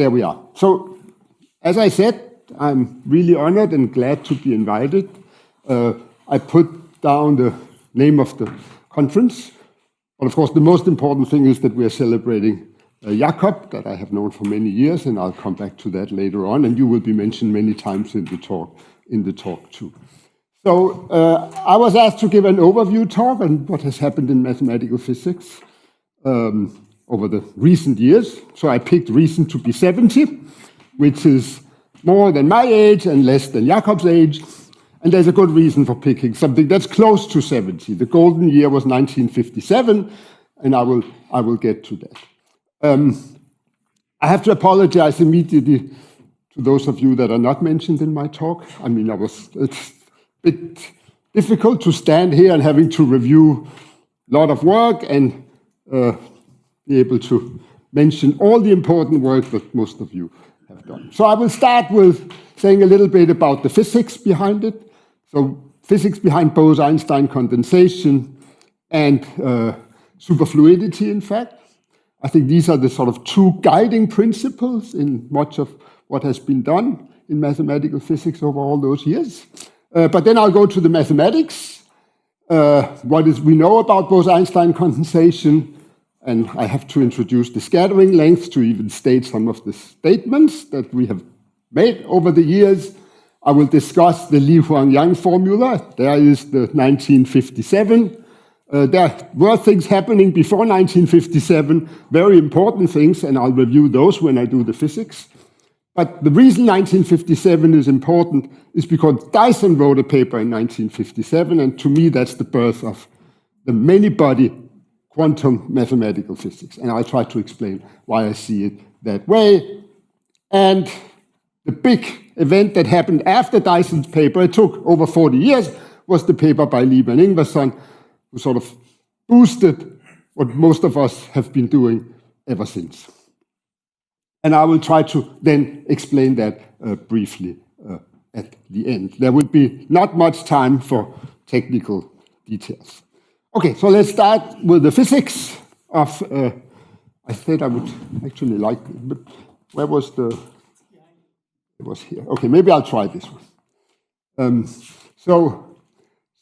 there we are. So, as I said, I'm really honored and glad to be invited. I put down the name of the conference. But of course, the most important thing is that we are celebrating Jacob, that I have known for many years, and I'll come back to that later on, and you will be mentioned many times in the talk too. So I was asked to give an overview talk on what has happened in mathematical physics over the recent years. So I picked recent to be 70, which is more than my age and less than Jacob's age. And there's a good reason for picking something that's close to 70. The golden year was 1957, and I will get to that. I have to apologize immediately to those of you that are not mentioned in my talk. I mean, it's a bit difficult to stand here and having to review a lot of work and be able to mention all the important work that most of you have done. So I will start with saying a little bit about the physics behind it. So physics behind Bose-Einstein condensation and super-fluidity, in fact. I think these are the sort of two guiding principles in much of what has been done in mathematical physics over all those years. But then I'll go to the mathematics, what we know about Bose-Einstein condensation, and I have to introduce the scattering length to even state some of the statements that we have made over the years. I will discuss the Lee-Huang-Yang formula. There is the 1957. There were things happening before 1957, very important things, and I'll review those when I do the physics. But the reason 1957 is important is because Dyson wrote a paper in 1957, and to me that's the birth of the many-body quantum mathematical physics. And I'll try to explain why I see it that way. And the big event that happened after Dyson's paper, it took over 40 years, was the paper by Lieb-Yngvason, who sort of boosted what most of us have been doing ever since. And I will try to then explain that briefly at the end. There will be not much time for technical details. Okay, so let's start with the physics of, I said I would actually like it, but where was the, it was here. Okay, maybe I'll try this one.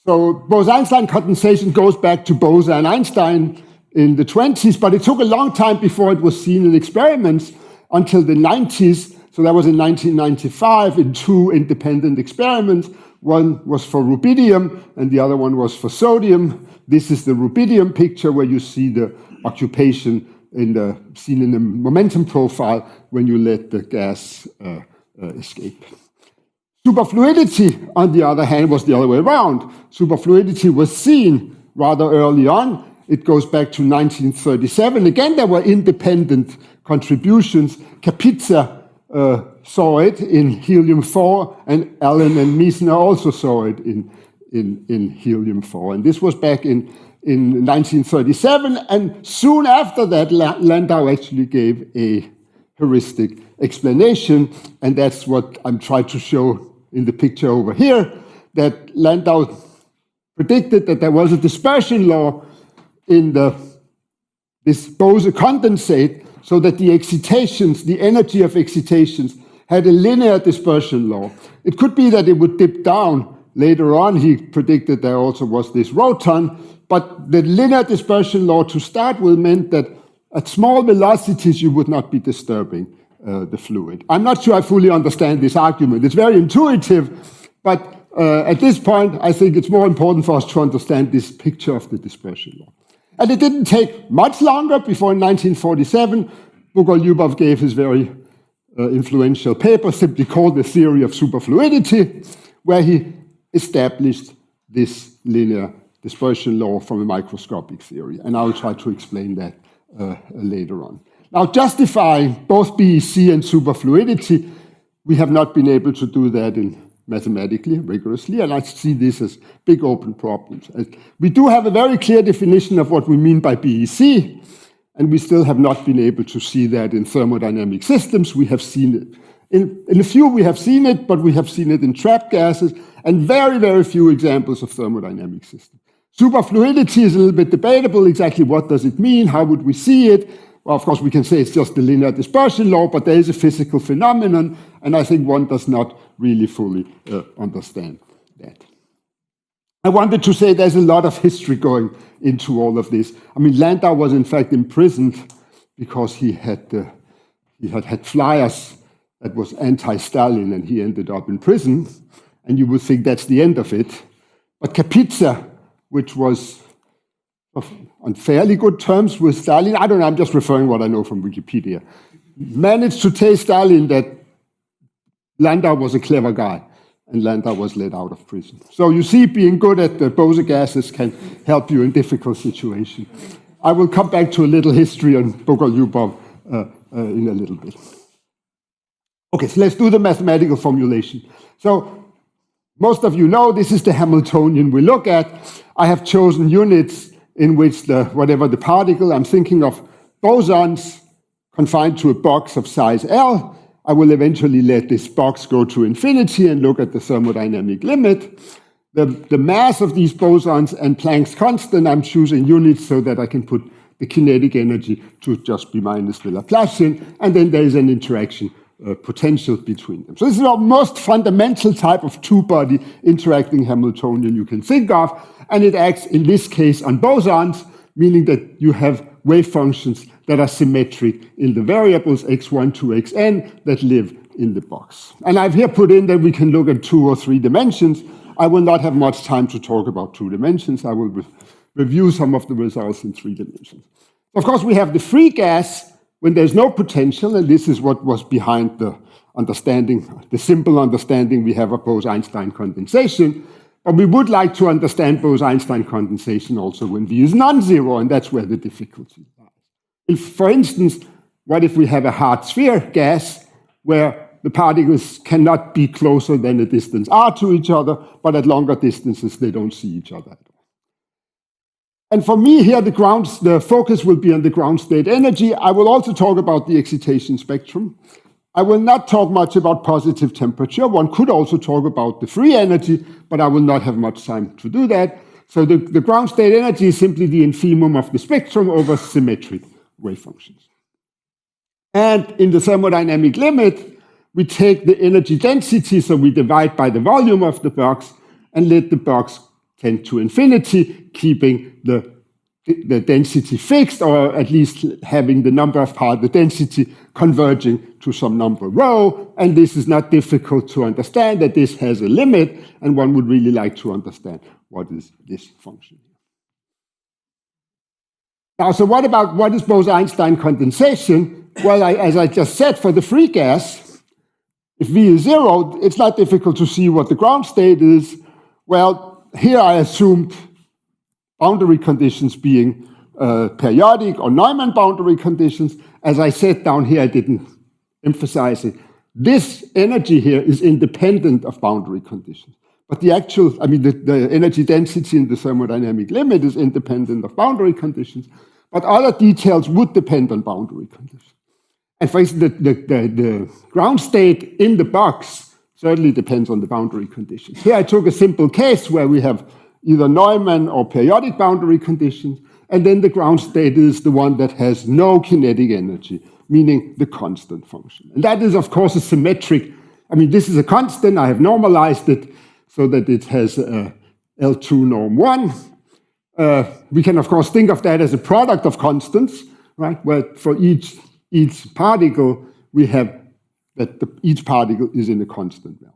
So Bose-Einstein condensation goes back to Bose and Einstein in the 20s, but it took a long time before it was seen in experiments until the 90s. So that was in 1995 in two independent experiments. One was for rubidium and the other one was for sodium. This is the rubidium picture where you see the occupation seen in the momentum profile when you let the gas escape. Superfluidity, on the other hand, was the other way around. Superfluidity was seen rather early on. It goes back to 1937. Again, there were independent contributions. Kapitsa saw it in helium-4, and Allen and Meissner also saw it in helium-4. And this was back in 1937, and soon after that, Landau actually gave a heuristic explanation, and that's what I'm trying to show in the picture over here, that Landau predicted that there was a dispersion law in this Bose condensate, so that the excitations, the energy of excitations, had a linear dispersion law. It could be that it would dip down. Later on, he predicted there also was this roton, but the linear dispersion law to start with meant that at small velocities you would not be disturbing the fluid. I'm not sure I fully understand this argument. It's very intuitive, but at this point, I think it's more important for us to understand this picture of the dispersion law. And it didn't take much longer before in 1947, Bogolubov gave his very influential paper, simply called the theory of superfluidity, where he established this linear dispersion law from a microscopic theory. And I will try to explain that later on. Now, justifying both BEC and superfluidity, we have not been able to do that mathematically, rigorously, and I see this as big open problems. We do have a very clear definition of what we mean by BEC, and we still have not been able to see that in thermodynamic systems. We have seen it. In a few we have seen it, but we have seen it in trapped gases, and very, very few examples of thermodynamic systems. Superfluidity is a little bit debatable. Exactly what does it mean? How would we see it? Well, of course, we can say it's just the linear dispersion law, but there is a physical phenomenon, and I think one does not really fully understand that. I wanted to say there's a lot of history going into all of this. I mean, Landau was in fact imprisoned because he had flyers that was anti-Stalin, and he ended up in prison. And you would think that's the end of it. But Kapitsa, which was on fairly good terms with Stalin, I don't know, I'm just referring what I know from Wikipedia, managed to tell Stalin that Landau was a clever guy, and Landau was let out of prison. So you see, being good at the Bose gases can help you in difficult situations. I will come back to a little history on Bogolubov in a little bit. Okay, so let's do the mathematical formulation. So most of you know this is the Hamiltonian we look at. I have chosen units in which whatever the particle, I'm thinking of bosons confined to a box of size L. I will eventually let this box go to infinity and look at the thermodynamic limit. The mass of these bosons and Planck's constant, I'm choosing units so that I can put the kinetic energy to just be minus the Laplacian, and then there is an interaction potential between them. So this is the most fundamental type of two-body interacting Hamiltonian you can think of, and it acts in this case on bosons, meaning that you have wave functions that are symmetric in the variables x1 to xn that live in the box. And I've here put in that we can look at 2 or 3 dimensions. I will not have much time to talk about 2 dimensions. I will review some of the results in 3 dimensions. Of course, we have the free gas when there's no potential, and this is what was behind the understanding, the simple understanding we have of Bose-Einstein condensation. But we would like to understand Bose-Einstein condensation also when V is non-zero, and that's where the difficulty lies. For instance, what if we have a hard sphere gas where the particles cannot be closer than a distance r to each other, but at longer distances they don't see each other at all? And for me here, the focus will be on the ground state energy. I will also talk about the excitation spectrum. I will not talk much about positive temperature. One could also talk about the free energy, but I will not have much time to do that. So the ground state energy is simply the infimum of the spectrum over symmetric wave functions. And in the thermodynamic limit, we take the energy density, so we divide by the volume of the box, and let the box tend to infinity, keeping the density fixed, or at least having the number of parts, the density converging to some number rho. And this is not difficult to understand, that this has a limit, and one would really like to understand what is this function. Now, so what is Bose-Einstein condensation? Well, as I just said, for the free gas, if V is 0, it's not difficult to see what the ground state is. Well, here I assumed boundary conditions being periodic or Neumann boundary conditions. As I said down here, I didn't emphasize it. This energy here is independent of boundary conditions. But the actual, the energy density in the thermodynamic limit is independent of boundary conditions. But other details would depend on boundary conditions. And for instance, the ground state in the box certainly depends on the boundary conditions. Here I took a simple case where we have either Neumann or periodic boundary conditions, and then the ground state is the one that has no kinetic energy, meaning the constant function. And that is, of course, a symmetric, this is a constant. I have normalized it so that it has L2 norm 1. We can, of course, think of that as a product of constants, right? Where for each particle, we have that each particle is in a constant value.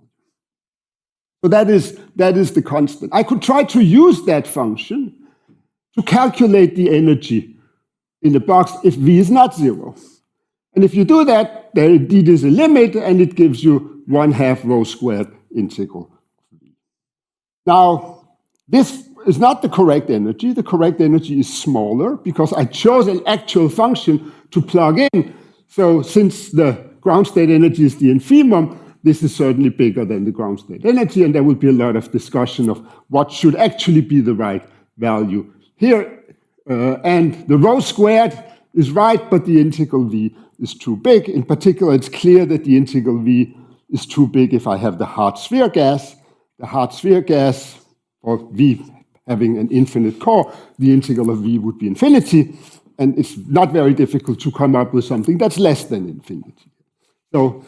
So that is the constant. I could try to use that function to calculate the energy in the box if V is not 0. And if you do that, there indeed is a limit, and it gives you 1/2 rho squared integral of V. Now, this is not the correct energy. The correct energy is smaller because I chose an actual function to plug in. So since the ground state energy is the infimum, this is certainly bigger than the ground state energy, and there will be a lot of discussion of what should actually be the right value here. And the rho squared is right, but the integral V is too big. In particular, it's clear that the integral V is too big if I have the hard sphere gas. The hard sphere gas, or V having an infinite core, the integral of V would be infinity. and it's not very difficult to come up with something that's less than infinity. So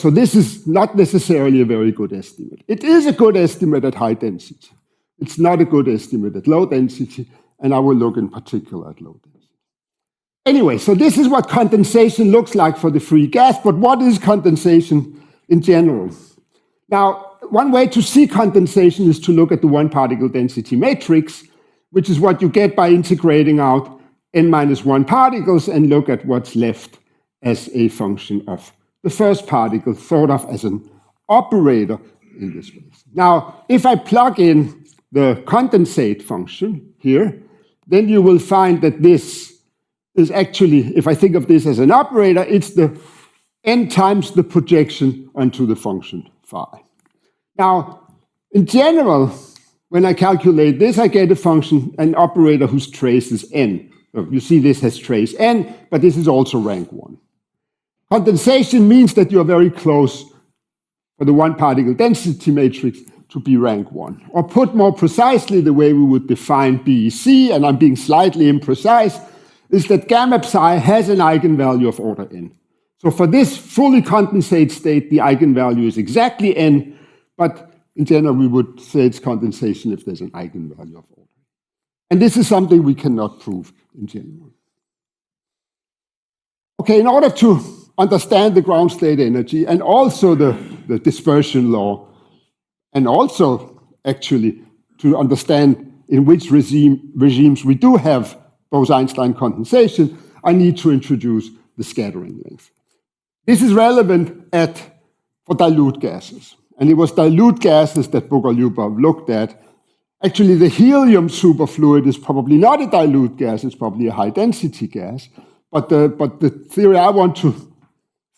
this is not necessarily a very good estimate. It is a good estimate at high density. It's not a good estimate at low density, and I will look in particular at low density. Anyway, so this is what condensation looks like for the free gas, but what is condensation in general? Now, one way to see condensation is to look at the one-particle density matrix, which is what you get by integrating out n-1 particles and look at what's left as a function of the first particle, thought of as an operator in this case. Now, if I plug in the condensate function here, then you will find that this is actually, if I think of this as an operator, it's the n times the projection onto the function phi. Now, in general, when I calculate this, I get a function, an operator whose trace is n. So you see this has trace n, but this is also rank 1. Condensation means that you're very close for the one-particle density matrix to be rank 1. Or put more precisely, the way we would define BEC, and I'm being slightly imprecise, is that gamma psi has an eigenvalue of order n. So for this fully condensate state, the eigenvalue is exactly n, but in general, we would say it's condensation if there's an eigenvalue of order. And this is something we cannot prove in general. Okay, in order to understand the ground state energy and also the dispersion law, and also actually to understand in which regimes we do have Bose-Einstein condensation, I need to introduce the scattering length. This is relevant for dilute gases. And it was dilute gases that Bogolubov looked at. Actually, the helium superfluid is probably not a dilute gas, it's probably a high-density gas. But the theory I want to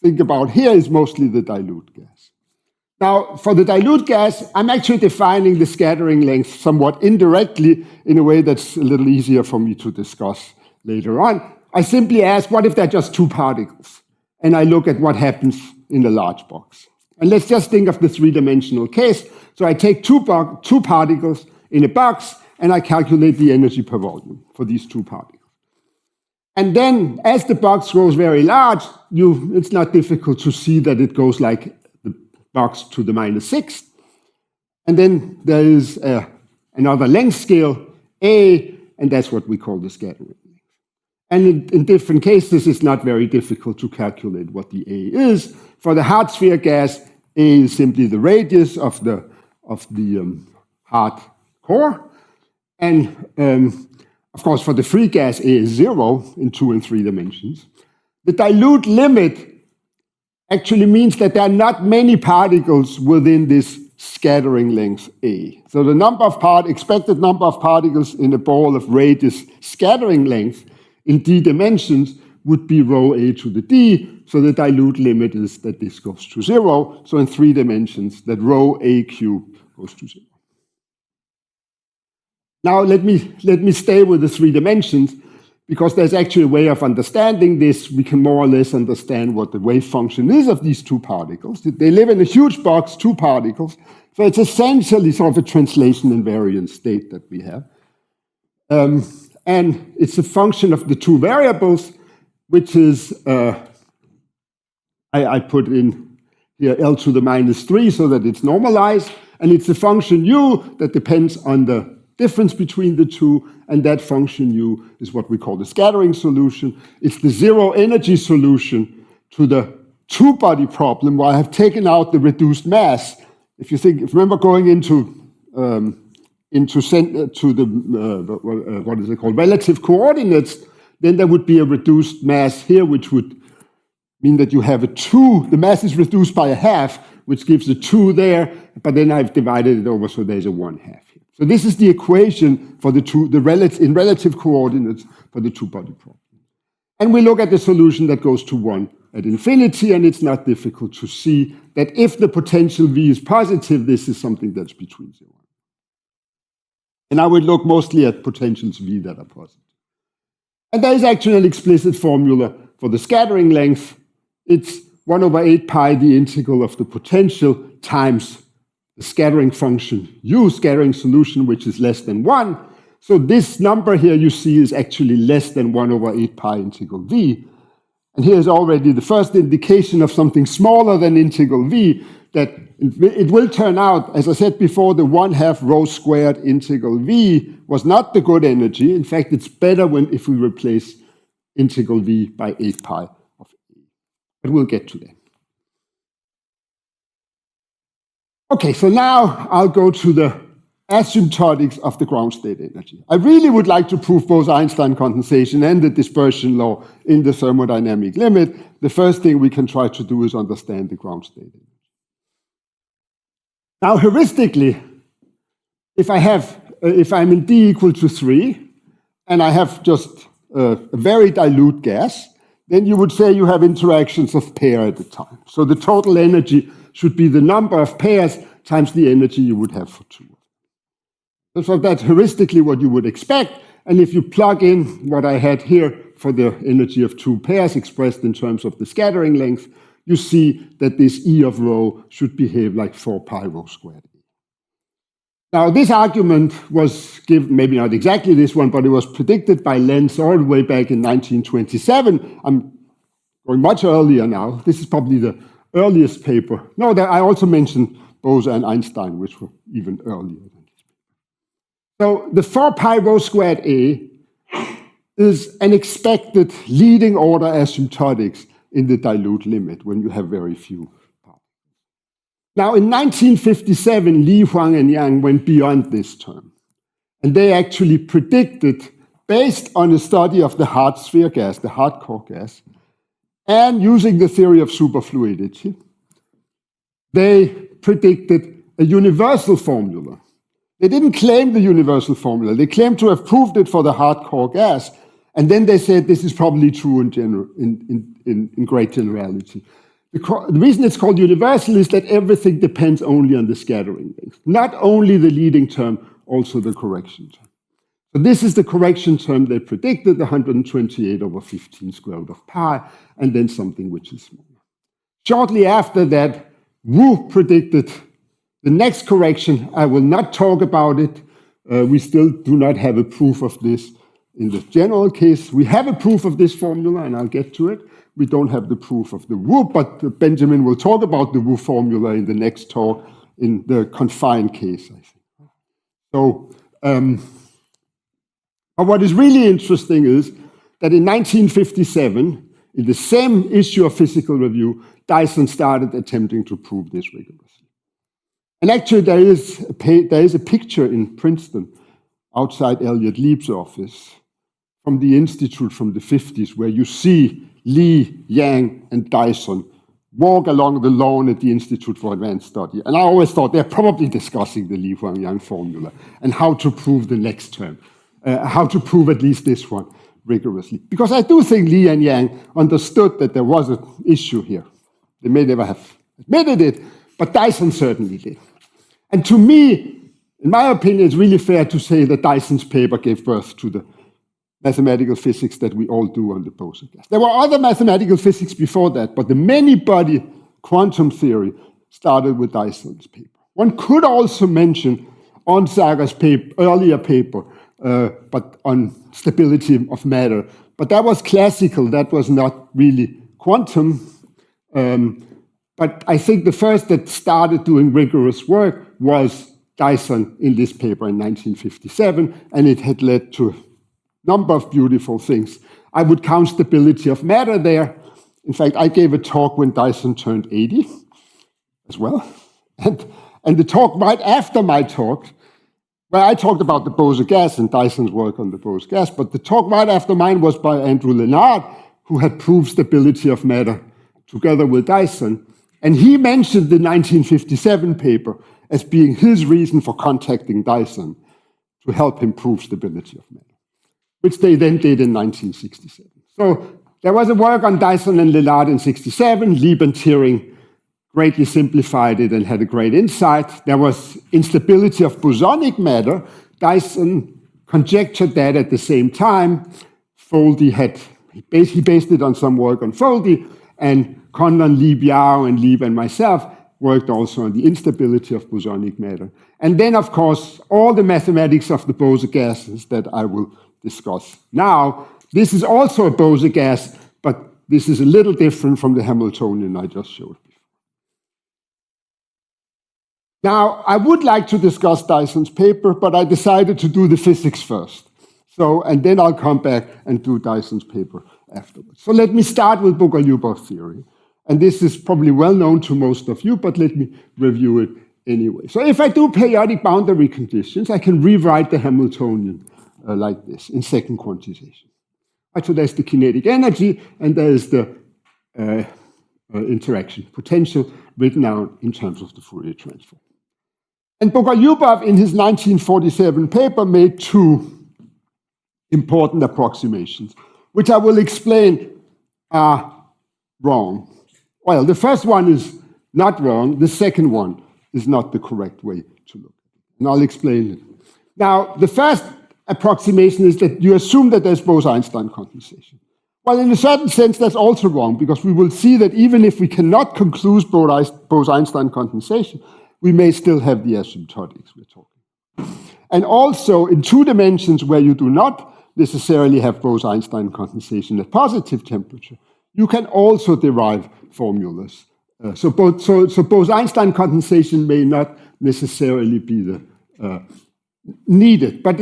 think about here is mostly the dilute gas. Now, for the dilute gas, I'm actually defining the scattering length somewhat indirectly in a way that's a little easier for me to discuss later on. I simply ask, what if they're just two particles? And I look at what happens in the large box. And let's just think of the three-dimensional case. So I take two particles in a box, and I calculate the energy per volume for these two particles. And then, as the box grows very large, it's not difficult to see that it goes like the box to the -6. And then there is another length scale, A, and that's what we call the scattering. And in different cases, it's not very difficult to calculate what the A is. For the hard sphere gas, A is simply the radius of the hard core. And of course, for the free gas, A is 0 in 2 and 3 dimensions. The dilute limit actually means that there are not many particles within this scattering length A. So the expected number of particles in a ball of radius scattering length in d dimensions would be rho A to the d. So the dilute limit is that this goes to 0. So in 3 dimensions, that rho A cube goes to 0. Now let me stay with the 3 dimensions, because there's actually a way of understanding this. We can more or less understand what the wave function is of these two particles. They live in a huge box, 2 particles. So it's essentially sort of a translation invariant state that we have. And it's a function of the 2 variables, which is, I put in here L to the -3 so that it's normalized. And it's a function U that depends on the difference between the two. And that function U is what we call the scattering solution. It's the zero energy solution to the two-body problem, where I have taken out the reduced mass. If you remember going into the what is it called, relative coordinates, then there would be a reduced mass here, which would mean that you have a 2. The mass is reduced by a half, which gives a 2 there, but then I've divided it over, so there's a 1/2 here. So this is the equation for in relative coordinates for the two-body problem. And we look at the solution that goes to 1 at infinity, and it's not difficult to see that if the potential V is positive, this is something that's between 0. And I would look mostly at potentials V that are positive. And there is actually an explicit formula for the scattering length. It's 1/8 pi the integral of the potential times the scattering function U, scattering solution, which is less than 1. So this number here you see is actually less than 1 over 8 pi integral v. And here's already the first indication of something smaller than integral v, that it will turn out, as I said before, the 1/2 rho squared integral v was not the good energy. In fact, it's better if we replace integral v by 8 pi of a. But we'll get to that. Okay, so now I'll go to the asymptotics of the ground state energy. I really would like to prove Bose-Einstein condensation and the dispersion law in the thermodynamic limit. The first thing we can try to do is understand the ground state energy. Now, heuristically, if I'm in D equal to 3, and I have just a very dilute gas, then you would say you have interactions of pair at the time. So the total energy should be the number of pairs times the energy you would have for 2. So that's heuristically what you would expect. And if you plug in what I had here for the energy of 2 pairs expressed in terms of the scattering length, you see that this E of rho should behave like 4 pi rho squared. Now, this argument was given, maybe not exactly this one, but it was predicted by Lenz all the way back in 1927. I'm going much earlier now. This is probably the earliest paper. No, I also mentioned Bose and Einstein, which were even earlier than this. So the 4 pi rho squared A is an expected leading order asymptotics in the dilute limit when you have very few particles. Now, in 1957, Lee-Huang-Yang went beyond this term. And they actually predicted, based on a study of the hard sphere gas, the hard core gas, and using the theory of super-fluidity, they predicted a universal formula. They didn't claim the universal formula. They claimed to have proved it for the hard core gas. And then they said this is probably true in great generality. The reason it's called universal is that everything depends only on the scattering length. Not only the leading term, also the correction term. So this is the correction term they predicted, the 128 over 15 square root of pi, and then something which is smaller. Shortly after that, Wu predicted the next correction. I will not talk about it. We still do not have a proof of this. In the general case, we have a proof of this formula, and I'll get to it. We don't have the proof of the Wu, but Benjamin will talk about the Wu formula in the next talk in the confined case, I think. So, but what is really interesting is that in 1957, in the same issue of Physical Review, Dyson started attempting to prove this rigorously. And actually, there is a picture in Princeton outside Elliott Lieb's office from the Institute from the 50s, where you see Lee, Yang, and Dyson walk along the lawn at the Institute for Advanced Study. And I always thought they're probably discussing the Lee-Huang-Yang formula and how to prove the next term, how to prove at least this one rigorously. Because I do think Lee and Yang understood that there was an issue here. They may never have admitted it, but Dyson certainly did. And to me, in my opinion, it's really fair to say that Dyson's paper gave birth to the mathematical physics that we all do on the Bose gas. There were other mathematical physics before that, but the many-body quantum theory started with Dyson's paper. One could also mention Onsaga's earlier paper, but on stability of matter. But that was classical. That was not really quantum. But I think the first that started doing rigorous work was Dyson in this paper in 1957, and it had led to a number of beautiful things. I would count stability of matter there. In fact, I gave a talk when Dyson turned 80 as well. And the talk right after my talk, where I talked about the Bose gas and Dyson's work on the Bose gas, but the talk right after mine was by Andrew Leonard, who had proved stability of matter together with Dyson. And he mentioned the 1957 paper as being his reason for contacting Dyson to help him prove stability of matter, which they then did in 1967. So there was a work on Dyson and Leonard in 1967. Lieb and Thiering greatly simplified it and had a great insight. There was instability of bosonic matter. Dyson conjectured that at the same time. Foldy he based it on some work on Foldy, and Conlon, Lieb-Yao, and Lieb and myself worked also on the instability of bosonic matter. And then, of course, all the mathematics of the Bose gases that I will discuss now. This is also a Bose gas, but this is a little different from the Hamiltonian I just showed before. Now, I would like to discuss Dyson's paper, but I decided to do the physics first. And then I'll come back and do Dyson's paper afterwards. So let me start with Bogolubov theory. And this is probably well known to most of you, but let me review it anyway. So if I do periodic boundary conditions, I can rewrite the Hamiltonian like this in second quantization. Right, so there's the kinetic energy, and there's the interaction potential written out in terms of the Fourier transform. And Bogolubov, in his 1947 paper, made two important approximations, which I will explain are wrong. Well, the first one is not wrong. The second one is not the correct way to look at it. And I'll explain it. Now, the first approximation is that you assume that there's Bose-Einstein condensation. Well, in a certain sense, that's also wrong, because we will see that even if we cannot conclude Bose-Einstein condensation, we may still have the asymptotics we're talking. And also, in two dimensions where you do not necessarily have Bose-Einstein condensation at positive temperature, you can also derive formulas. So Bose-Einstein condensation may not necessarily be the needed, but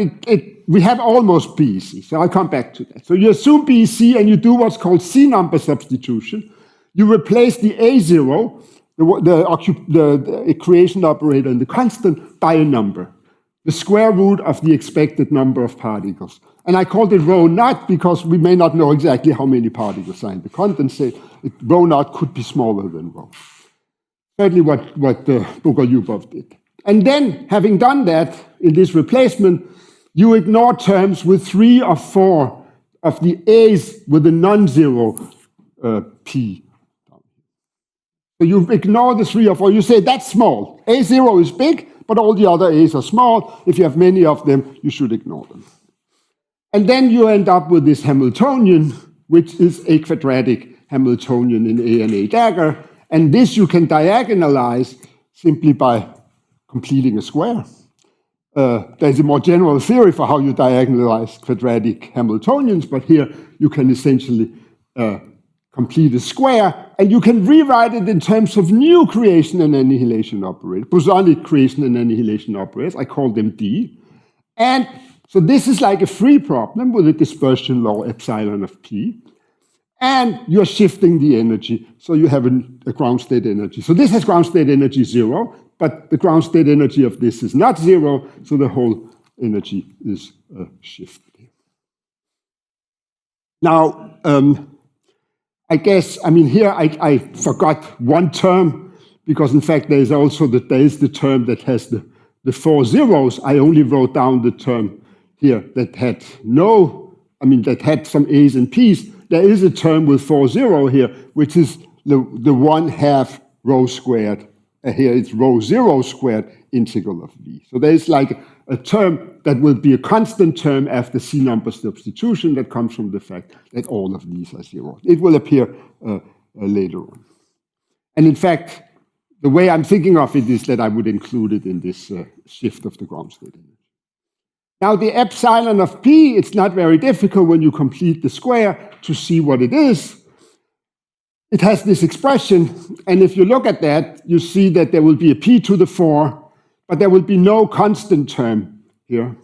we have almost BEC, so I'll come back to that. So you assume BEC and you do what's called C-number substitution. You replace the A0, the equation operator and the constant, by a number, the square root of the expected number of particles. And I called it rho naught because we may not know exactly how many particles are in the condensate. Rho naught could be smaller than rho. Certainly what Bogolubov did. And then, having done that in this replacement, you ignore terms with 3 or 4 of the A's with a non-zero P. So you ignore the 3 or 4. You say that's small. A0 is big, but all the other A's are small. If you have many of them, you should ignore them. And then you end up with this Hamiltonian, which is a quadratic Hamiltonian in A and A dagger. And this you can diagonalize simply by completing a square. There's a more general theory for how you diagonalize quadratic Hamiltonians, but here you can essentially complete a square, and you can rewrite it in terms of new creation and annihilation operators, bosonic creation and annihilation operators. I call them D. And so this is like a free problem with a dispersion law epsilon of P. And you're shifting the energy, so you have a ground state energy. So this has ground state energy 0, but the ground state energy of this is not 0, so the whole energy is shifted. Now, here I forgot one term, because in fact there is the term that has the 4 zeros. I only wrote down the term here that had that had some A's and P's. There is a term with 4 0 here, which is the 1/2 rho squared. Here it's rho 0 squared integral of V. So there's like a term that will be a constant term after C-number substitution that comes from the fact that all of these are 0. It will appear later on. And in fact, the way I'm thinking of it is that I would include it in this shift of the ground state energy. Now, the epsilon of P, it's not very difficult when you complete the square to see what it is. It has this expression, and if you look at that, you see that there will be a P to the 4, but there will be no constant term here.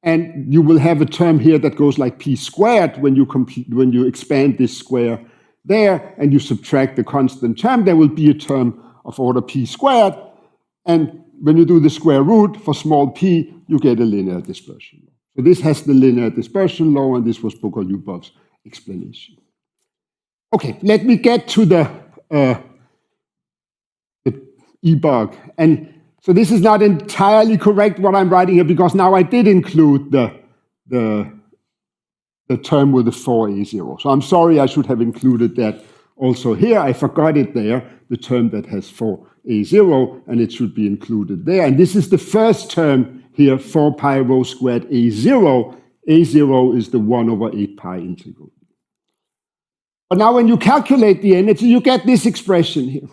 And you will have a term here that goes like P squared when you expand this square there, and you subtract the constant term, there will be a term of order P squared. And when you do the square root for small p, you get a linear dispersion law. So this has the linear dispersion law, and this was Bogolubov's explanation. Okay, let me get to the EBOG. And so this is not entirely correct what I'm writing here, because now I did include the term with the 4a0. So I'm sorry, I should have included that also here. I forgot it there, the term that has 4a0, and it should be included there. And this is the first term here, 4 pi rho squared a0. a0 is the 1 over 8 pi integral. But now when you calculate the energy, you get this expression here.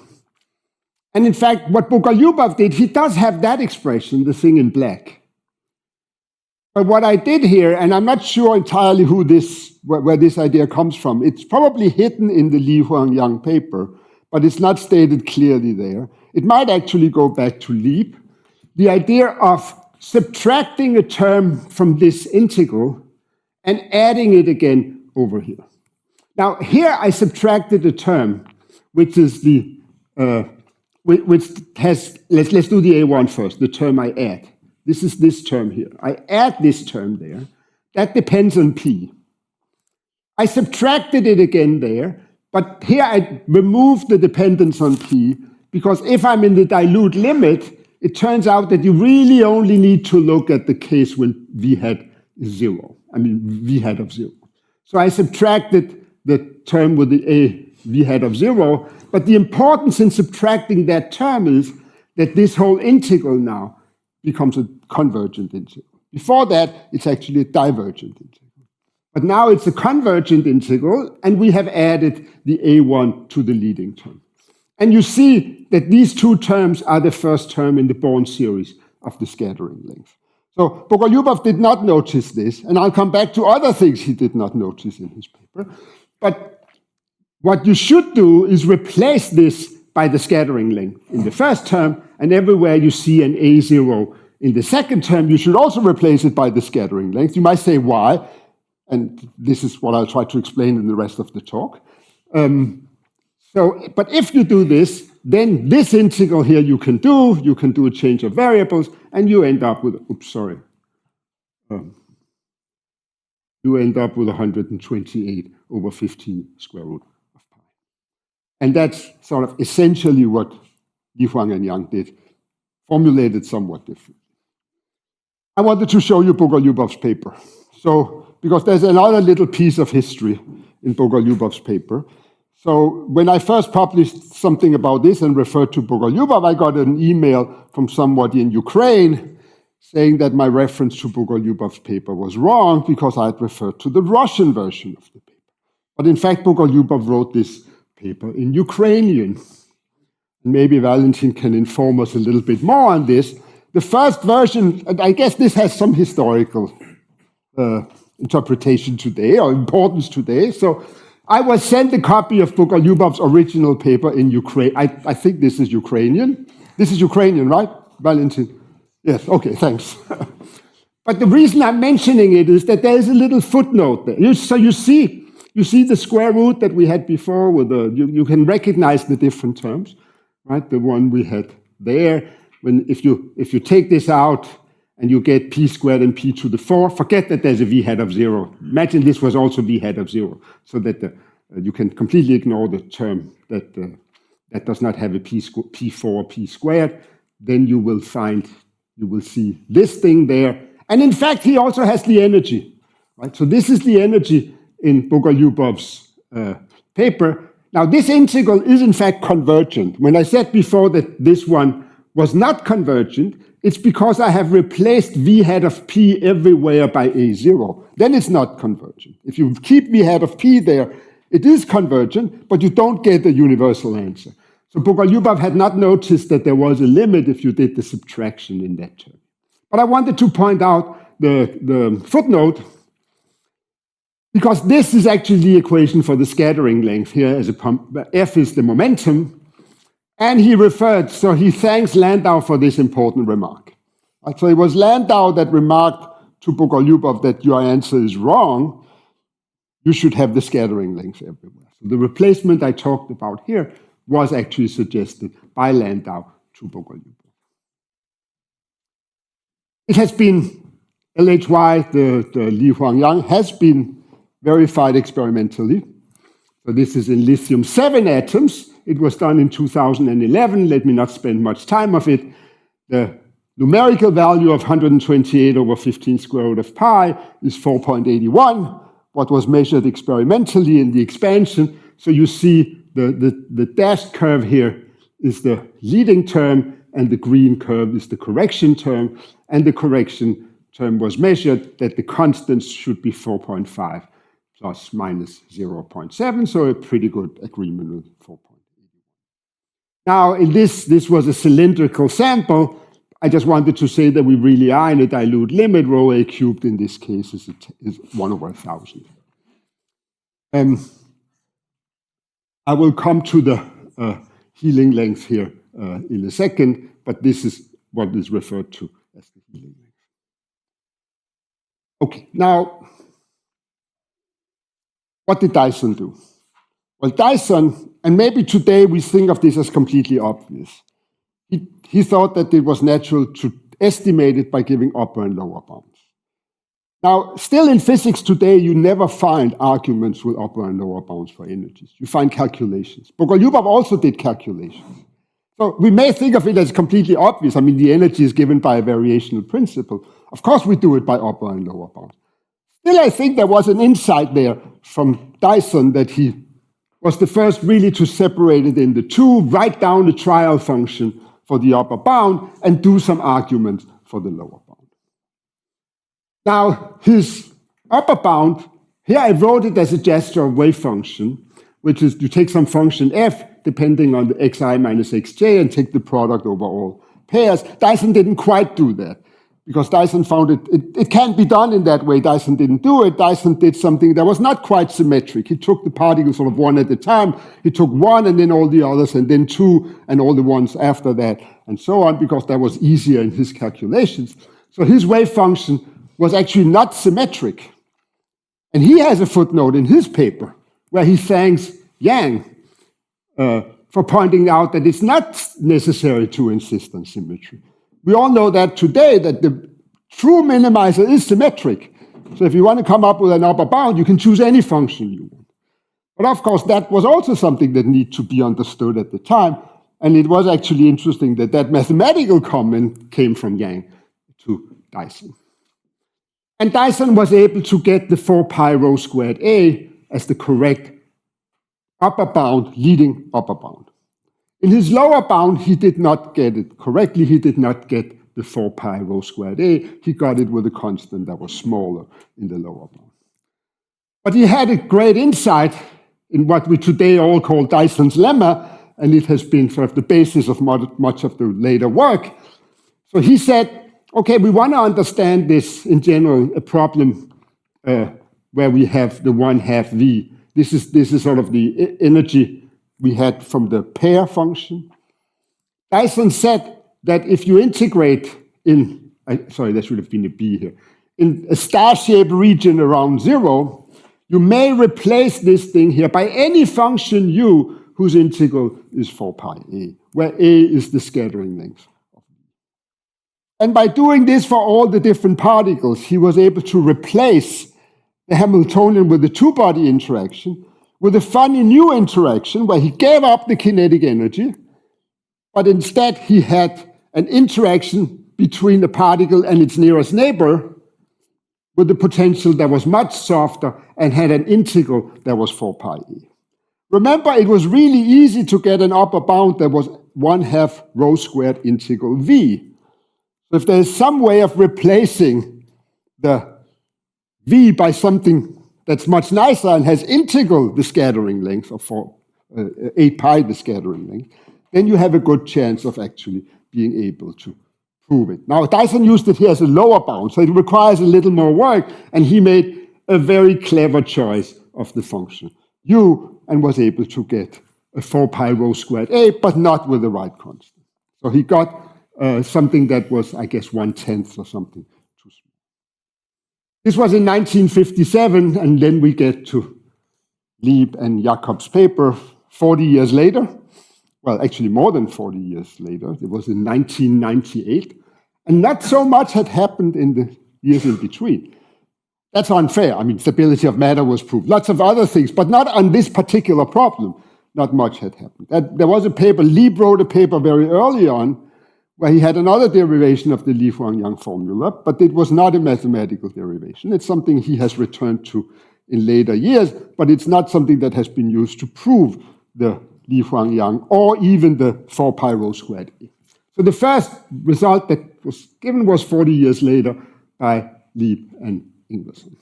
And in fact, what Bogolubov did, he does have that expression, the thing in black. But what I did here, and I'm not sure entirely where this idea comes from, it's probably hidden in the Lee-Huang-Yang paper, but it's not stated clearly there. It might actually go back to Lieb. The idea of subtracting a term from this integral and adding it again over here. Now, here I subtracted a term, which is which has, let's do the A1 first, the term I add. This is this term here. I add this term there. That depends on P. I subtracted it again there, but here I removed the dependence on P, because if I'm in the dilute limit, it turns out that you really only need to look at the case when V hat is 0. I mean, V hat of 0. So I subtracted the term with the A V hat of 0, but the importance in subtracting that term is that this whole integral now becomes a convergent integral. Before that, it's actually a divergent integral. But now it's a convergent integral, and we have added the A1 to the leading term. And you see that these two terms are the first term in the Born series of the scattering length. So Bogolubov did not notice this, and I'll come back to other things he did not notice in his paper. But what you should do is replace this by the scattering length in the first term, and everywhere you see an A0 in the second term, you should also replace it by the scattering length. You might say, why? And this is what I'll try to explain in the rest of the talk. But if you do this, then this integral here you can do a change of variables, and you end up with, you end up with 128 over 15 square root of pi. And that's sort of essentially what Lee-Huang-Yang did, formulated somewhat differently. I wanted to show you Bogolubov's paper. So, because there's another little piece of history in Bogolubov's paper. So when I first published something about this and referred to Bogolubov, I got an email from somebody in Ukraine saying that my reference to Bogolubov's paper was wrong because I had referred to the Russian version of the paper. But in fact, Bogolubov wrote this paper in Ukrainian. Maybe Valentin can inform us a little bit more on this. The first version, and I guess this has some historical interpretation today or importance today. So I was sent a copy of Bogolubov's original paper in Ukraine. I think this is Ukrainian. This is Ukrainian, right, Valentin? Yes, okay, thanks. But the reason I'm mentioning it is that there is a little footnote there. So you see the square root that we had before with you can recognize the different terms, right? The one we had there. If you take this out and you get p squared and p to the 4, forget that there's a v hat of 0. Imagine this was also v hat of 0, so that you can completely ignore the term that does not have a p4 p squared. Then you will see this thing there. And in fact, he also has the energy, right? So this is the energy in Bogolubov's paper. Now, this integral is in fact convergent. When I said before that this one was not convergent, it's because I have replaced v hat of p everywhere by a0. Then it's not convergent. If you keep v hat of p there, it is convergent, but you don't get a universal answer. So Bogolubov had not noticed that there was a limit if you did the subtraction in that term. But I wanted to point out the footnote, because this is actually the equation for the scattering length here as f is the momentum. And he thanks Landau for this important remark. So it was Landau that remarked to Bogolubov that your answer is wrong. You should have the scattering length everywhere. So the replacement I talked about here was actually suggested by Landau to Bogolubov. It has been, LHY, the Lee-Huang-Yang, has been verified experimentally. So this is in lithium 7 atoms. It was done in 2011. Let me not spend much time of it. The numerical value of 128 over 15 square root of pi is 4.81. What was measured experimentally in the expansion. So you see the dashed curve here is the leading term, and the green curve is the correction term. And the correction term was measured that the constants should be 4.5 plus minus 0.7. So a pretty good agreement with 4.5. Now, in this was a cylindrical sample. I just wanted to say that we really are in a dilute limit. Rho A cubed in this case is 1/1000. I will come to the healing length here in a second, but this is what is referred to as the healing length. Okay, now, what did Dyson do? Well, Dyson, and maybe today we think of this as completely obvious. He thought that it was natural to estimate it by giving upper and lower bounds. Now, still in physics today, you never find arguments with upper and lower bounds for energies. You find calculations. Bogolubov also did calculations. So we may think of it as completely obvious. I mean, the energy is given by a variational principle. Of course, we do it by upper and lower bounds. Still, I think there was an insight there from Dyson that he was the first really to separate it into two, write down the trial function for the upper bound, and do some arguments for the lower bound. Now, his upper bound, here I wrote it as a gesture of wave function, which is you take some function f, depending on the xi minus xj, and take the product over all pairs. Dyson didn't quite do that, because Dyson found it can't be done in that way. Dyson didn't do it. Dyson did something that was not quite symmetric. He took the particles sort of one at a time. He took one and then all the others, and then two and all the ones after that, and so on, because that was easier in his calculations. So his wave function was actually not symmetric. And he has a footnote in his paper where he thanks Yang for pointing out that it's not necessary to insist on symmetry. We all know that today, that the true minimizer is symmetric. So if you want to come up with an upper bound, you can choose any function you want. But of course, that was also something that needed to be understood at the time. And it was actually interesting that that mathematical comment came from Yang to Dyson. And Dyson was able to get the 4 pi rho squared A as the correct upper bound, leading upper bound. In his lower bound, he did not get it correctly. He did not get the 4 pi rho squared A. He got it with a constant that was smaller in the lower bound. But he had a great insight in what we today all call Dyson's lemma, and it has been sort of the basis of much of the later work. So he said, okay, we want to understand this in general, a problem where we have the 1/2 V. This is sort of the energy we had from the pair function. Dyson said that if you integrate in, sorry, there should have been a B here, in a star-shaped region around 0, you may replace this thing here by any function u whose integral is 4 pi A, where A is the scattering length. And by doing this for all the different particles, he was able to replace the Hamiltonian with the two-body interaction with a funny new interaction where he gave up the kinetic energy, but instead he had an interaction between the particle and its nearest neighbor with a potential that was much softer and had an integral that was 4 pi E. Remember, it was really easy to get an upper bound that was 1/2 rho squared integral V. So if there's some way of replacing the V by something that's much nicer and has integral the scattering length of 8 pi the scattering length, then you have a good chance of actually being able to prove it. Now, Dyson used it here as a lower bound, so it requires a little more work, and he made a very clever choice of the function u and was able to get a 4 pi rho squared A, but not with the right constant. So he got something that was, I guess, 1/10 or something too small. This was in 1957, and then we get to Lieb and Jacob's paper 40 years later. Well, actually more than 40 years later. It was in 1998. And not so much had happened in the years in between. That's unfair. I mean, stability of matter was proved. Lots of other things, but not on this particular problem. Not much had happened. There was a paper, Lieb wrote a paper very early on, where he had another derivation of the Lee-Huang-Yang formula, but it was not a mathematical derivation. It's something he has returned to in later years, but it's not something that has been used to prove the Lee-Huang-Yang or even the 4 pi rho squared A. So the first result that was given was 40 years later by Lieb and Yngvason.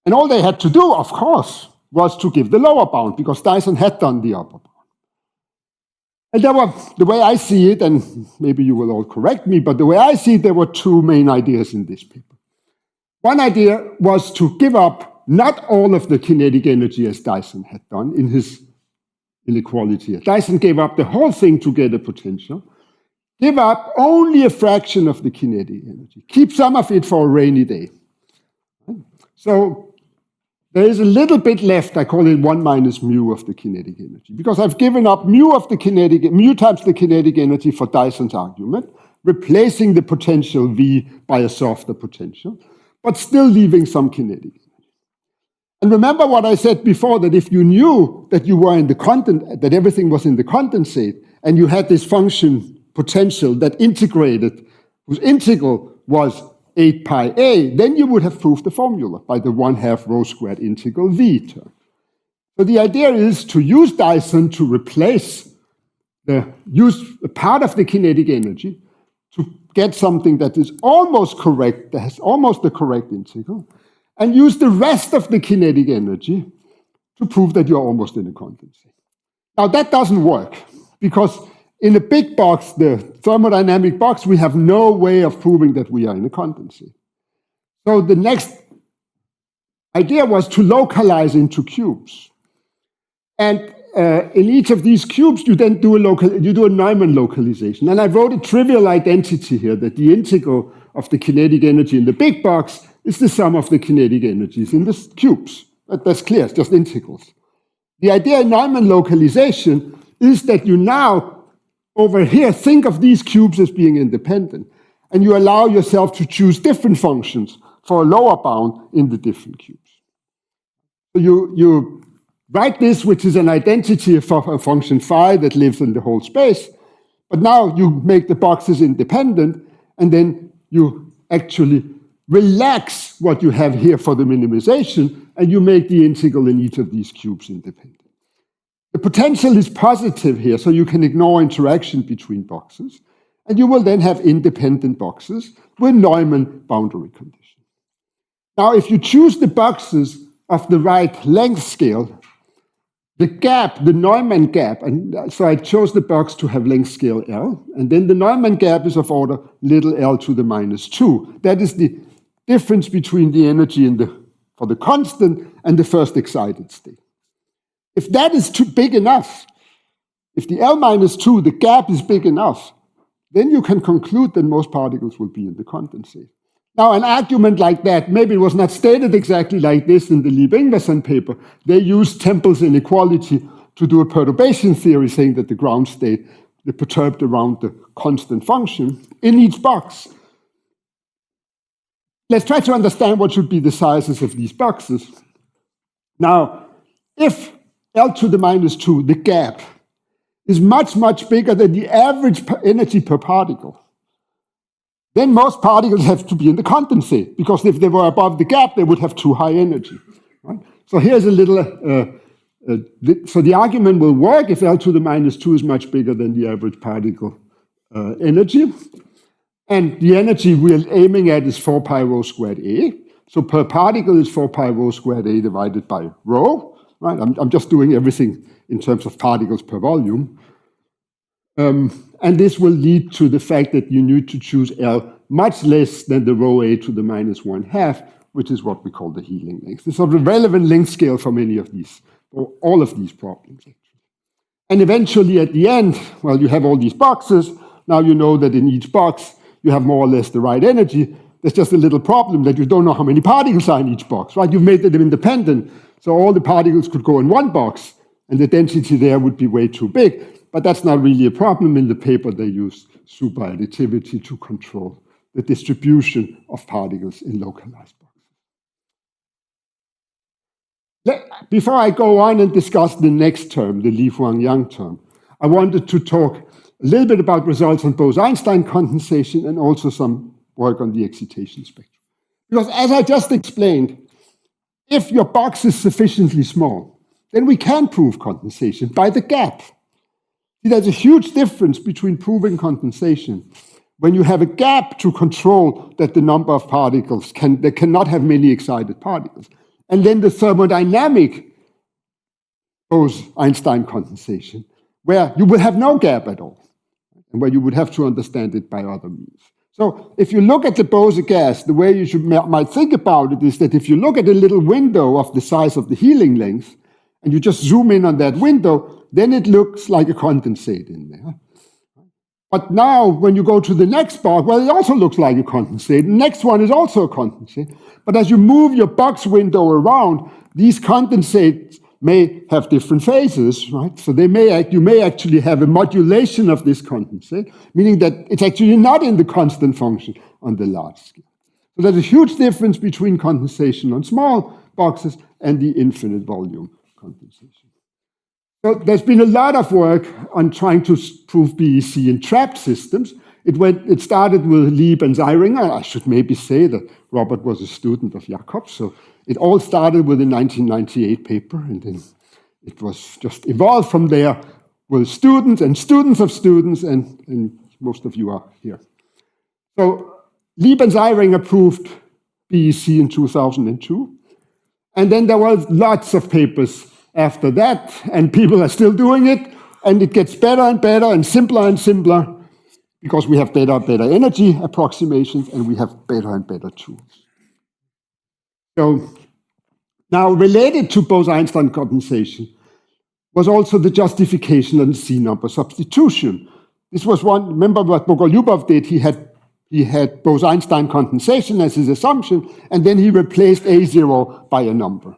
And all they had to do, of course, was to give the lower bound, because Dyson had done the upper bound. And there were, the way I see it, and maybe you will all correct me, but the way I see it, there were two main ideas in this paper. One idea was to give up not all of the kinetic energy as Dyson had done in his inequality. Dyson gave up the whole thing to get a potential. Give up only a fraction of the kinetic energy. Keep some of it for a rainy day. So there is a little bit left. I call it 1 minus mu of the kinetic energy, because I've given up mu times the kinetic energy for Dyson's argument, replacing the potential V by a softer potential, but still leaving some kinetic energy. And remember what I said before, that if you knew that you were in the that everything was in the condensate, and you had this function potential that integrated, whose integral was 8 pi a, then you would have proved the formula by the 1/2 rho squared integral V term. So the idea is to use Dyson to replace use a part of the kinetic energy to get something that is almost correct, that has almost the correct integral, and use the rest of the kinetic energy to prove that you're almost in a condensate. Now that doesn't work, because in a big box, the thermodynamic box, we have no way of proving that we are in a condensate. So the next idea was to localize into cubes. And in each of these cubes, you then do a Neumann localization. And I wrote a trivial identity here, that the integral of the kinetic energy in the big box is the sum of the kinetic energies in the cubes. That's clear, it's just integrals. The idea in Neumann localization is that you now, over here, think of these cubes as being independent, and you allow yourself to choose different functions for a lower bound in the different cubes. So you write this, which is an identity for a function phi that lives in the whole space, but now you make the boxes independent, and then you actually relax what you have here for the minimization, and you make the integral in each of these cubes independent. The potential is positive here, so you can ignore interaction between boxes, and you will then have independent boxes with Neumann boundary conditions. Now, if you choose the boxes of the right length scale, the gap, the Neumann gap, and so I chose the box to have length scale L, and then the Neumann gap is of order little l to the minus 2. That is the difference between the energy for the constant and the first excited state. If that is too big enough, if the L minus 2, the gap is big enough, then you can conclude that most particles will be in the condensate. Now, an argument like that, maybe it was not stated exactly like this in the Lieb-Yngvason paper. They used Tempel's inequality to do a perturbation theory, saying that the ground state is perturbed around the constant function in each box. Let's try to understand what should be the sizes of these boxes. Now, if L to the minus 2, the gap, is much, much bigger than the average energy per particle, then most particles have to be in the condensate, because if they were above the gap, they would have too high energy. Right? So here's a little, so the argument will work if L to the minus 2 is much bigger than the average particle energy. And the energy we're aiming at is 4 pi rho squared A. So per particle is 4 pi rho squared A divided by rho. Right? I'm just doing everything in terms of particles per volume. And this will lead to the fact that you need to choose L much less than the rho A to the minus 1/2, which is what we call the healing length. It's sort of a relevant length scale for many of these, or all of these problems, actually. And eventually at the end, well, you have all these boxes. Now you know that in each box, you have more or less the right energy. There's just a little problem that you don't know how many particles are in each box, right? You've made them independent, so all the particles could go in one box, and the density there would be way too big. But that's not really a problem. In the paper, they use super-additivity to control the distribution of particles in localized boxes. Before I go on and discuss the next term, the Lee-Huang-Yang term, I wanted to talk a little bit about results on Bose-Einstein condensation and also some work on the excitation spectrum. Because as I just explained, if your box is sufficiently small, then we can prove condensation by the gap. See, there's a huge difference between proving condensation when you have a gap to control that the number of particles they cannot have many excited particles. And then the thermodynamic Bose-Einstein condensation, where you would have no gap at all, and where you would have to understand it by other means. So if you look at the Bose gas, the way you might think about it is that if you look at a little window of the size of the healing length, and you just zoom in on that window, then it looks like a condensate in there. But now, when you go to the next box, well, it also looks like a condensate. The next one is also a condensate. But as you move your box window around, these condensates may have different phases, right? So you may actually have a modulation of this condensate, meaning that it's actually not in the constant function on the large scale. So there's a huge difference between condensation on small boxes and the infinite volume condensation. So there's been a lot of work on trying to prove BEC in trapped systems. It started with Lieb and Zeiringer. I should maybe say that Robert was a student of Jacob, so it all started with the 1998 paper, and then it was just evolved from there with students and students of students, and most of you are here. So Lieb and Zeiringer proved BEC in 2002, and then there were lots of papers after that, and people are still doing it, and it gets better and better and simpler because we have better and better energy approximations, and we have better and better tools. So now related to Bose-Einstein condensation was also the justification of the C-number substitution. This was one, remember what Bogolubov did, he had Bose-Einstein condensation as his assumption, and then he replaced A0 by a number.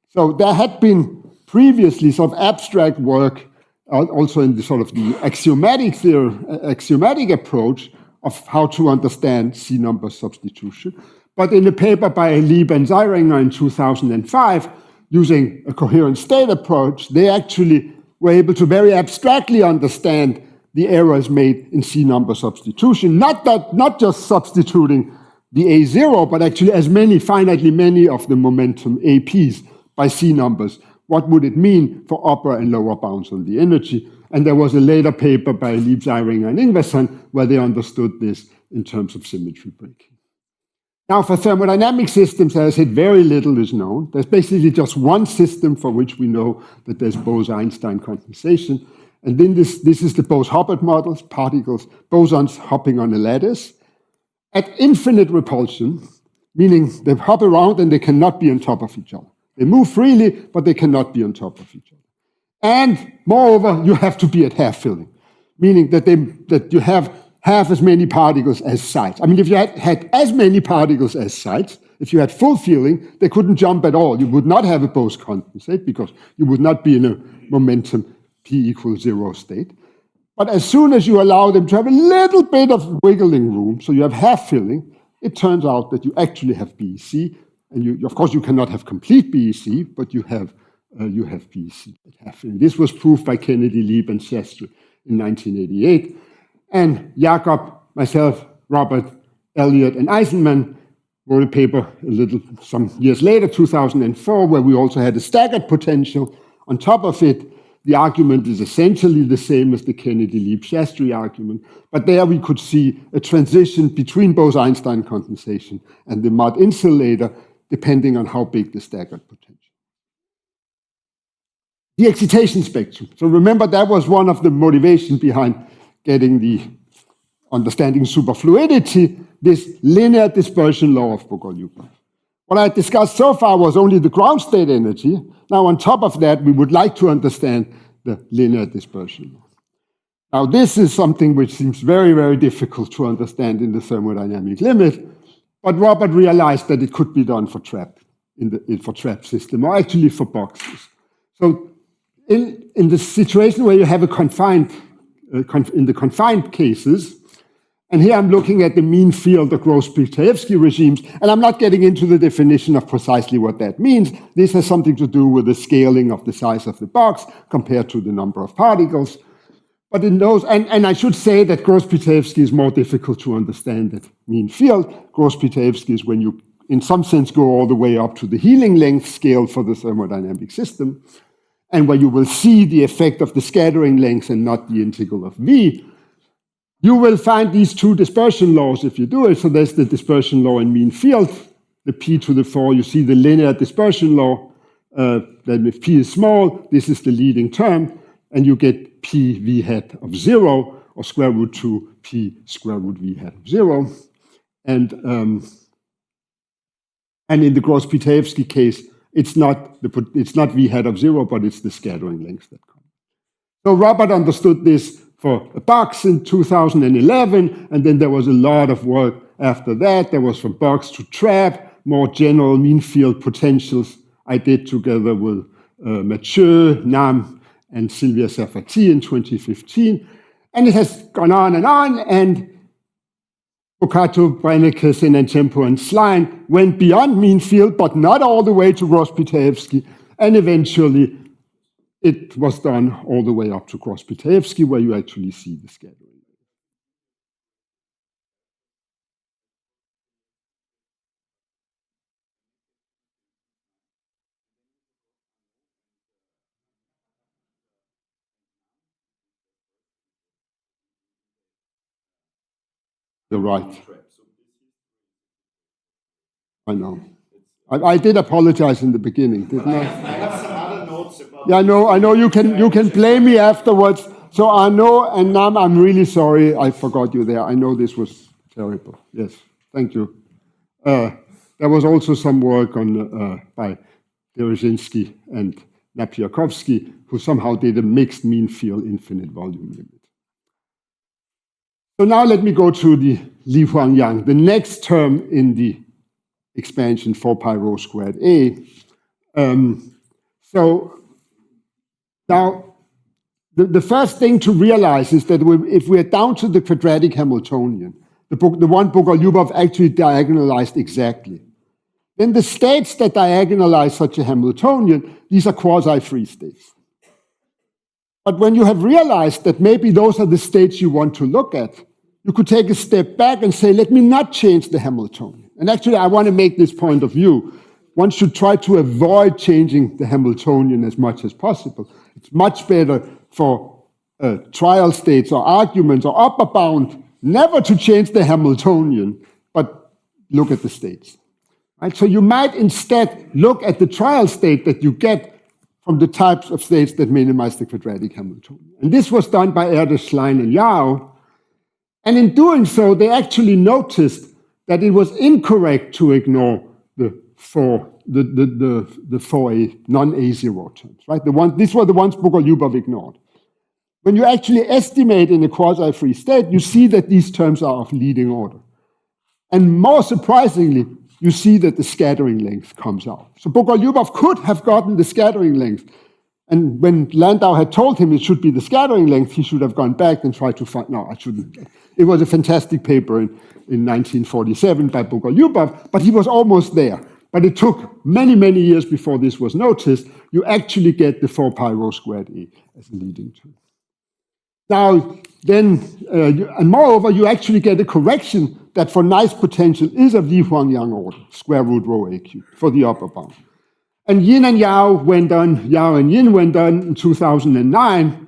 So there had been previously sort of abstract work also in the sort of the axiomatic approach of how to understand C-number substitution. But in a paper by Lieb and Zeiringer in 2005, using a coherent state approach, they actually were able to very abstractly understand the errors made in C-number substitution. Not just substituting the A0, but actually as finitely many of the momentum APs by C numbers. What would it mean for upper and lower bounds on the energy? And there was a later paper by Lieb, Zeiringer, and Yngvason where they understood this in terms of symmetry breaking. Now, for thermodynamic systems, as I said, very little is known. There's basically just one system for which we know that there's Bose-Einstein condensation. And then this is the Bose-Hubbard models, particles, bosons hopping on a lattice at infinite repulsion, meaning they hop around and they cannot be on top of each other. They move freely, but they cannot be on top of each other. And moreover, you have to be at half filling, meaning that you have half as many particles as sites. I mean, if you had as many particles as sites, if you had full filling, they couldn't jump at all. You would not have a Bose condensate because you would not be in a momentum p equals 0 state. But as soon as you allow them to have a little bit of wiggling room, so you have half filling, it turns out that you actually have BEC. And of course, you cannot have complete BEC, but you have BEC at half filling. This was proved by Kennedy, Lieb, and Shastri in 1988. And Jacob, myself, Robert, Elliott, and Eisenman wrote a paper some years later, 2004, where we also had a staggered potential. On top of it, the argument is essentially the same as the Kennedy, Lieb, Shastri argument, but there we could see a transition between Bose-Einstein condensation and the mud insulator, depending on how big the staggered potential. The excitation spectrum. So remember, that was one of the motivations behind getting the understanding superfluidity, this linear dispersion law of Bogolubov. What I discussed so far was only the ground state energy. Now, on top of that, we would like to understand the linear dispersion law. Now, this is something which seems very, very difficult to understand in the thermodynamic limit, but Robert realized that it could be done for trapped system, or actually for boxes. So in the situation where you have a confined, in the confined cases, and here I'm looking at the mean field of Gross-Pitaevsky regimes, and I'm not getting into the definition of precisely what that means. This has something to do with the scaling of the size of the box compared to the number of particles. But in those, and I should say that Gross-Pitaevsky is more difficult to understand than mean field. Gross-Pitaevsky is when you, in some sense, go all the way up to the healing length scale for the thermodynamic system, and where you will see the effect of the scattering length and not the integral of V. You will find these two dispersion laws if you do it. So there's the dispersion law in mean field, the p to the 4. You see the linear dispersion law. Then if p is small, this is the leading term, and you get p p v hat of 0, or square root 2 p square root v hat of 0. And in the Gross-Pitayevsky case, it's not v hat of 0, but it's the scattering length that comes. So Robert understood this for a box in 2011, and then there was a lot of work after that. There was from box to trap, more general mean field potentials I did together with Mathieu, Nam, and Sylvia Sarfati in 2015. And it has gone on, and Bocato, Brennecke, Senantempo, and Sline went beyond mean field, but not all the way to Gross-Pitayevsky, and eventually it was done all the way up to Gross-Pitayevsky, where you actually see the scattering. You're right. I know. I did apologize in the beginning, didn't I? I have some other notes about. Yeah, I know you can blame me afterwards. So Arnaud and Nam, I'm really sorry I forgot you there. I know this was terrible. Yes, thank you. There was also some work on by Derizinski and Napiakovsky, who somehow did a mixed mean field infinite volume limit. So now let me go to the Lee-Huang-Yang, the next term in the expansion 4 pi rho squared A. So now the first thing to realize is that if we're down to the quadratic Hamiltonian, the one Bogolubov actually diagonalized exactly, then the states that diagonalize such a Hamiltonian, these are quasi-free states. But when you have realized that maybe those are the states you want to look at, you could take a step back and say, let me not change the Hamiltonian. And actually, I want to make this point of view. One should try to avoid changing the Hamiltonian as much as possible. It's much better for trial states or arguments or upper bound never to change the Hamiltonian, but look at the states. Right? So you might instead look at the trial state that you get from the types of states that minimize the quadratic Hamiltonian. And this was done by Erdős, Schlein, and Yao. And in doing so, they actually noticed that it was incorrect to ignore the 4A non-A0 terms. Right? These were the ones Bogolubov ignored. When you actually estimate in a quasi-free state, you see that these terms are of leading order. And more surprisingly, you see that the scattering length comes out. So Bogolubov could have gotten the scattering length. And when Landau had told him it should be the scattering length, he should have gone back and tried to find, no, I shouldn't. It was a fantastic paper in 1947 by Bogolubov, but he was almost there. But it took many, many years before this was noticed. You actually get the 4 pi rho squared A as a leading term. Now, then, and moreover, you actually get a correction that for nice potential is of Lee-Huang-Yang order, square root rho A cubed, for the upper bound. And Yin and Yao went on, Yao and Yin went on in 2009,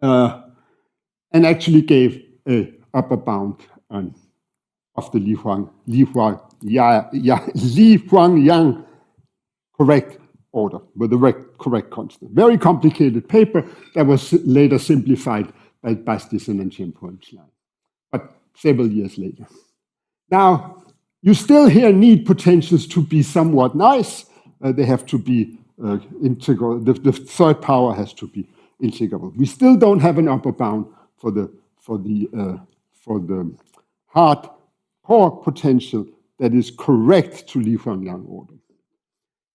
and actually gave a upper bound of the Lee-Huang-Yang correct order with the correct constant. Very complicated paper that was later simplified by Bastisen and Tempo and Schlein, but several years later. Now, you still here need potentials to be somewhat nice. They have to be integral. The third power has to be integrable. We still don't have an upper bound for the hard core potential that is correct to Lee-Huang-Yang order.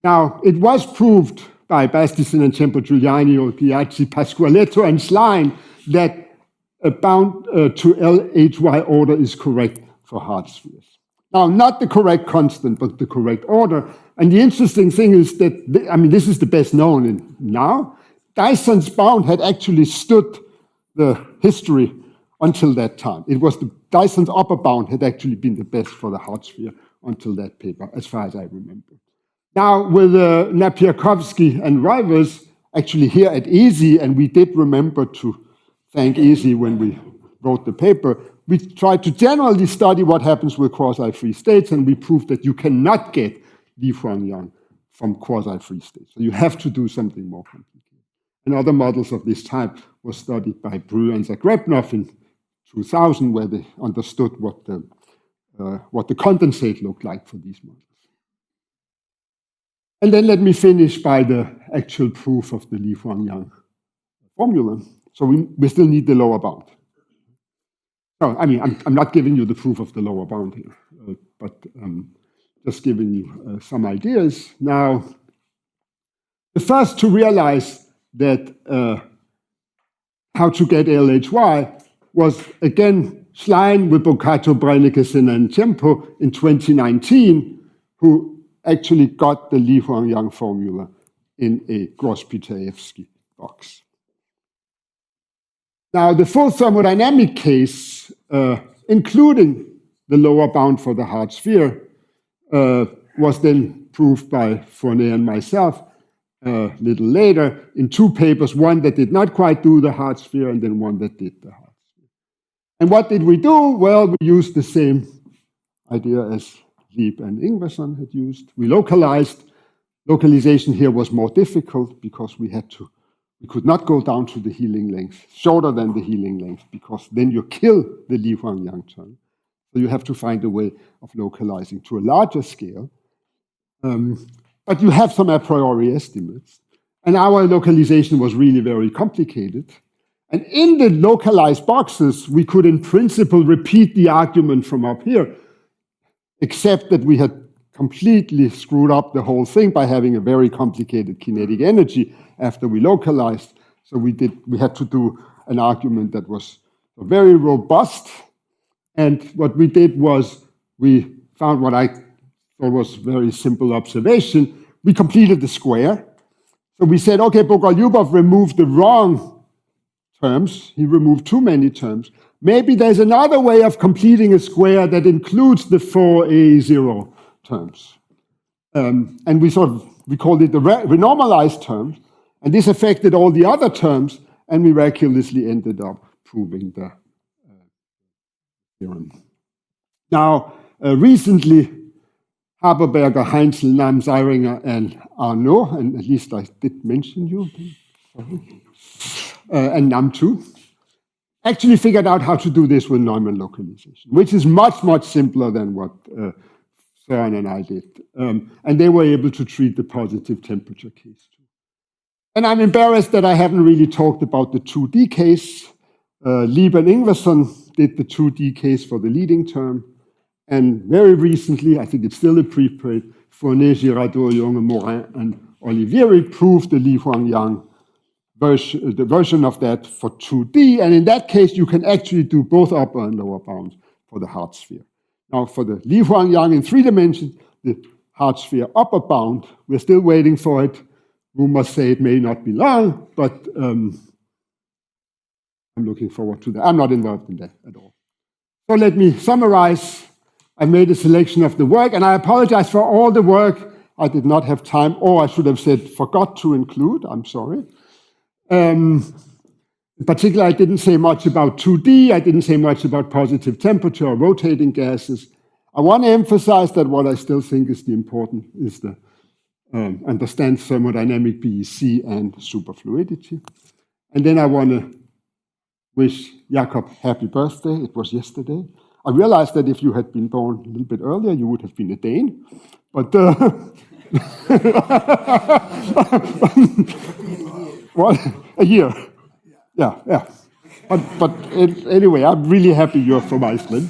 Now, it was proved by Bastisen and Tempo, Giuliani, Olgiati, Pasqualetto, and Schlein that a bound to LHY order is correct for hard spheres. Now, not the correct constant, but the correct order. And the interesting thing is that, this is the best known now. Dyson's bound had actually stood the history until that time. It was Dyson's upper bound had actually been the best for the hard sphere until that paper, as far as I remember. Now, with Napiakovsky and Rivers, actually here at EASY, and we did remember to thank EASY when we wrote the paper, we tried to generally study what happens with quasi-free states, and we proved that you cannot get Lee-Huang-Yang from quasi-free states. So you have to do something more complicated. And other models of this type were studied by Breuer and Zagrebnov in 2000, where they understood what the condensate looked like for these models. And then let me finish by the actual proof of the Lee-Huang-Yang formula. So we still need the lower bound. No, I mean, I'm not giving you the proof of the lower bound here, but just giving you some ideas. Now, the first to realize that how to get LHY was, again, Schlein with Boccato, Brennecke, and Tiempo in 2019, who actually got the Lee-Huang-Yang formula in a Gross-Pitaevsky box. Now, the full thermodynamic case, including the lower bound for the hard sphere, was then proved by Fournet and myself a little later in two papers, one that did not quite do the hard sphere and then one that did the hard sphere. And what did we do? Well, we used the same idea as Lieb and Yngvason had used. We localized. Localization here was more difficult because we could not go down to the healing length, shorter than the healing length, because then you kill the Lee-Huang-Yang term. So you have to find a way of localizing to a larger scale. But you have some a priori estimates. And our localization was really very complicated. And in the localized boxes, we could in principle repeat the argument from up here, except that we had completely screwed up the whole thing by having a very complicated kinetic energy after we localized. So we had to do an argument that was very robust. And what we did was we found what I thought was a very simple observation. We completed the square. So we said, okay, Bogolubov removed the wrong terms. He removed too many terms. Maybe there's another way of completing a square that includes the 4A0 terms. And we called it the renormalized terms. And this affected all the other terms, and miraculously ended up proving the theorem. Now, recently, Haberberger, Heinzel, Nam, Zeiringer, and Arnaud, and at least I did mention you, and Nam too, actually figured out how to do this with Neumann localization, which is much, much simpler than what Søren and I did. And they were able to treat the positive temperature case too. And I'm embarrassed that I haven't really talked about the 2D case. Lieb and Yngvason did the 2D case for the leading term. And very recently, I think it's still a preprint, Fournet, Girardot, Junge, Morin, and Olivieri proved the Lee-Huang-Yang version, the version of that for 2D. And in that case, you can actually do both upper and lower bounds for the hard sphere. Now, for the Lee-Huang-Yang in 3 dimensions, the hard sphere upper bound, we're still waiting for it. Rumors say it may not be long, but I'm looking forward to that. I'm not involved in that at all. So let me summarize. I made a selection of the work, and I apologize for all the work I did not have time, or I should have said forgot to include. I'm sorry. In particular, I didn't say much about 2D. I didn't say much about positive temperature or rotating gases. I want to emphasize that what I still think is the important is the understand thermodynamic BEC and superfluidity. And then I want to wish Jacob happy birthday. It was yesterday. I realized that if you had been born a little bit earlier, you would have been a Dane. But what? A year. Yeah. But anyway, I'm really happy you're from Iceland.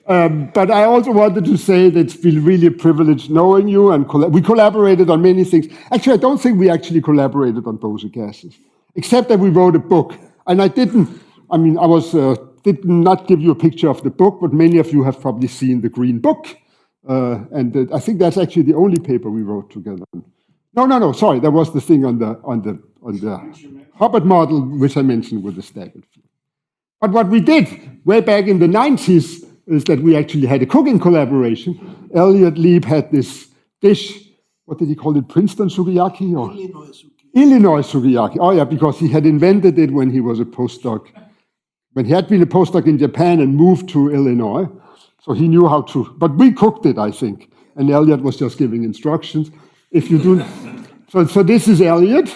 But I also wanted to say that it's been really a privilege knowing you, and we collaborated on many things. Actually, I don't think we actually collaborated on Bose gases, except that we wrote a book. And I did not give you a picture of the book, but many of you have probably seen the Green Book. And I think that's actually the only paper we wrote together. No, sorry, there was the thing on the Hubbard model, which I mentioned with the staggered field. But what we did way back in the 90s is that we actually had a cooking collaboration. Elliott Lieb had this dish, what did he call it, Princeton sukiyaki? Or? Illinois sukiyaki. Oh yeah, because he had invented it when he was a postdoc. When he had been a postdoc in Japan and moved to Illinois. So he knew how to, but we cooked it, I think. And Elliott was just giving instructions. If you do, so this is Elliott.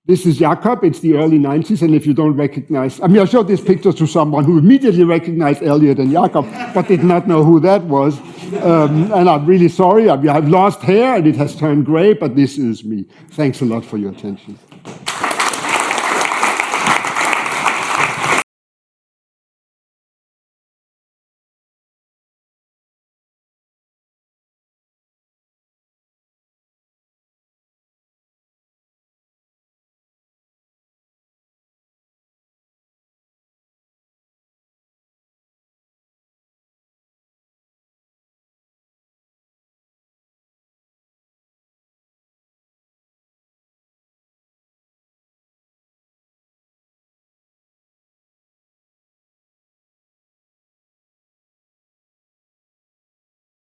This is Jacob. It's the early 90s, and if you don't recognize, I mean, I showed this picture to someone who immediately recognized Elliott and Jacob, but did not know who that was. And I'm really sorry. I've lost hair, and it has turned gray, but this is me. Thanks a lot for your attention.